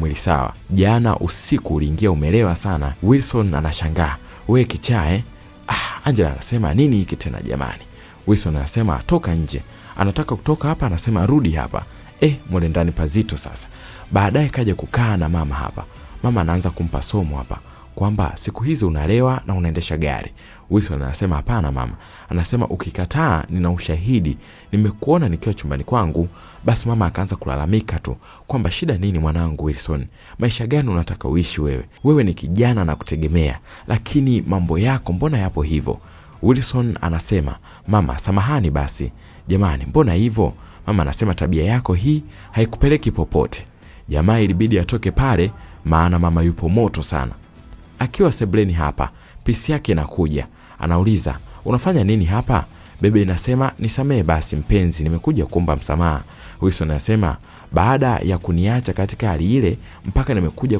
mwili sawa. Jana usiku uliingia umelewa sana. Wilson anashangaa, wewe kichaa Angela anasema nini hiki tena jamani? Wilson anasema toka nje. Anataka kutoka hapa, anasema rudi hapa. Mule ndani pazito sasa. Baadaye kaja kukaa na mama hapa. Mama anaanza kumpa somo hapa kwamba siku hizi unalewa na unaendesha gari. Wilson anasema hapana mama. Anasema ukikataa nina ushahidi. Nimekuona nikiwa chumbani kwangu. Basi mama akaanza kulalamika tu kwamba shida nini mwanangu Wilson? Maisha gani unataka uishi wewe? Wewe ni kijana na kutegemea, lakini mambo yako mbona yapo hivyo? Wilson anasema mama samahani basi. Jamani mbona hivyo? Mama anasema tabia yako hii haikupeleki popote. Jamaa ilibidi atoke pale maana mama yupo moto sana. Akiwa sebleni hapa, pisi yake inakuja. Anauliza, unafanya nini hapa? Bebe inasema, nisamee basi mpenzi, nimekuja kuomba msamaha. Wilson anasema, baada ya kuniacha katika hali ile mpaka nimekuja